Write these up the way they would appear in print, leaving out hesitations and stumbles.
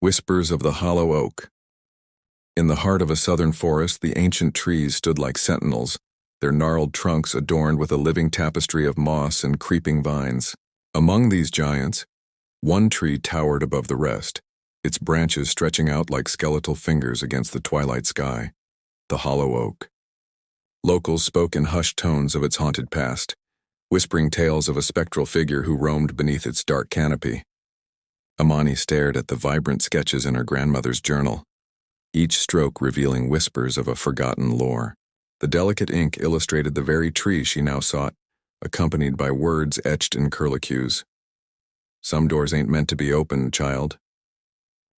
Whispers of the Hollow Oak. In the heart of a southern forest, the ancient trees stood like sentinels, their gnarled trunks adorned with a living tapestry of moss and creeping vines. Among these giants, one tree towered above the rest, its branches stretching out like skeletal fingers against the twilight sky. The Hollow Oak. Locals spoke in hushed tones of its haunted past, whispering tales of a spectral figure who roamed beneath its dark canopy. Amani stared at the vibrant sketches in her grandmother's journal, each stroke revealing whispers of a forgotten lore. The delicate ink illustrated the very tree she now sought, accompanied by words etched in curlicues. "Some doors ain't meant to be opened, child."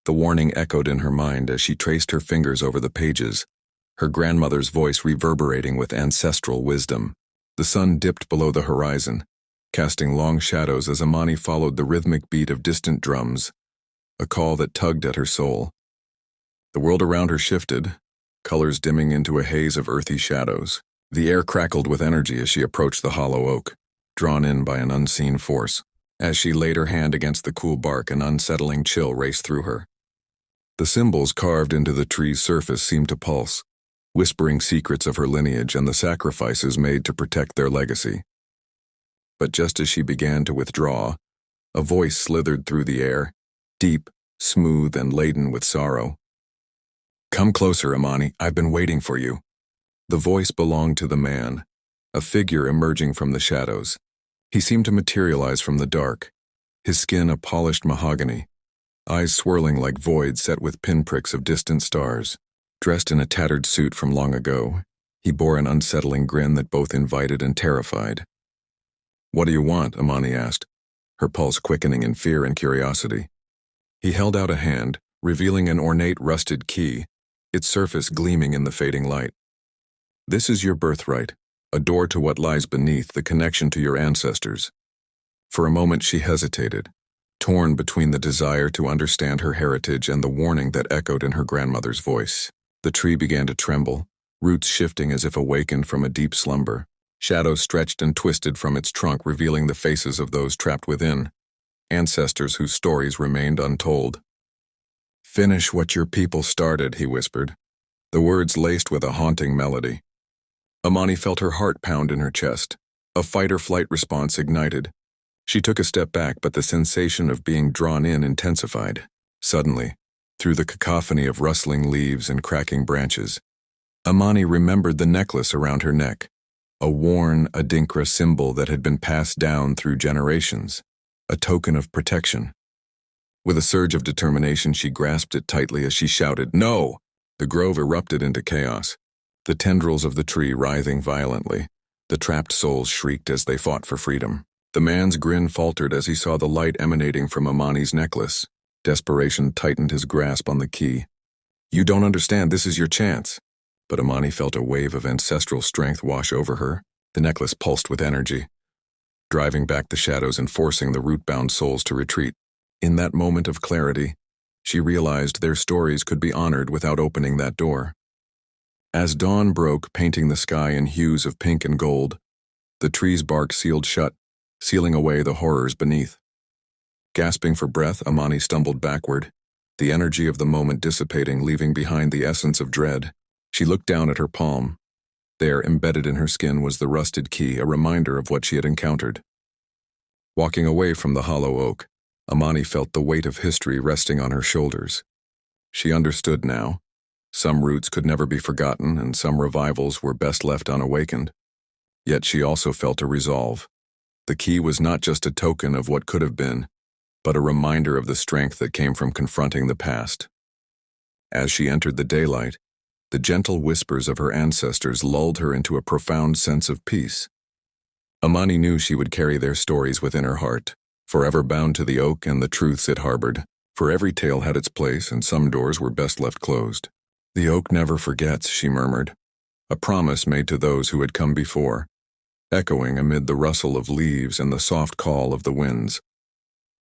The warning echoed in her mind as she traced her fingers over the pages, her grandmother's voice reverberating with ancestral wisdom. The sun dipped below the horizon, casting long shadows as Amani followed the rhythmic beat of distant drums, a call that tugged at her soul. The world around her shifted, colors dimming into a haze of earthy shadows. The air crackled with energy as she approached the Hollow Oak, drawn in by an unseen force. As she laid her hand against the cool bark, an unsettling chill raced through her. The symbols carved into the tree's surface seemed to pulse, whispering secrets of her lineage and the sacrifices made to protect their legacy. But just as she began to withdraw, a voice slithered through the air, deep, smooth, and laden with sorrow. "Come closer, Amani, I've been waiting for you." The voice belonged to the man, a figure emerging from the shadows. He seemed to materialize from the dark, his skin a polished mahogany, eyes swirling like voids set with pinpricks of distant stars. Dressed in a tattered suit from long ago, he bore an unsettling grin that both invited and terrified. "What do you want?" Amani asked, her pulse quickening in fear and curiosity. He held out a hand, revealing an ornate rusted key, its surface gleaming in the fading light. "This is your birthright, a door to what lies beneath, the connection to your ancestors." For a moment she hesitated, torn between the desire to understand her heritage and the warning that echoed in her grandmother's voice. The tree began to tremble, roots shifting as if awakened from a deep slumber. Shadows stretched and twisted from its trunk, revealing the faces of those trapped within, ancestors whose stories remained untold. "Finish what your people started," he whispered, the words laced with a haunting melody. Amani felt her heart pound in her chest. A fight-or-flight response ignited. She took a step back, but the sensation of being drawn in intensified. Suddenly, through the cacophony of rustling leaves and cracking branches, Amani remembered the necklace around her neck, a worn Adinkra symbol that had been passed down through generations, a token of protection. With a surge of determination, she grasped it tightly as she shouted, "No!" The grove erupted into chaos, the tendrils of the tree writhing violently. The trapped souls shrieked as they fought for freedom. The man's grin faltered as he saw the light emanating from Amani's necklace. Desperation tightened his grasp on the key. "You don't understand, this is your chance." But Amani felt a wave of ancestral strength wash over her. The necklace pulsed with energy, driving back the shadows and forcing the root-bound souls to retreat. In that moment of clarity, she realized their stories could be honored without opening that door. As dawn broke, painting the sky in hues of pink and gold, the tree's bark sealed shut, sealing away the horrors beneath. Gasping for breath, Amani stumbled backward, the energy of the moment dissipating, leaving behind the essence of dread. She looked down at her palm. There, embedded in her skin, was the rusted key, a reminder of what she had encountered. Walking away from the Hollow Oak, Amani felt the weight of history resting on her shoulders. She understood now. Some roots could never be forgotten, and some revivals were best left unawakened. Yet she also felt a resolve. The key was not just a token of what could have been, but a reminder of the strength that came from confronting the past. As she entered the daylight, the gentle whispers of her ancestors lulled her into a profound sense of peace. Amani knew she would carry their stories within her heart, forever bound to the oak and the truths it harbored. For every tale had its place, and some doors were best left closed. "The oak never forgets," she murmured, a promise made to those who had come before, echoing amid the rustle of leaves and the soft call of the winds.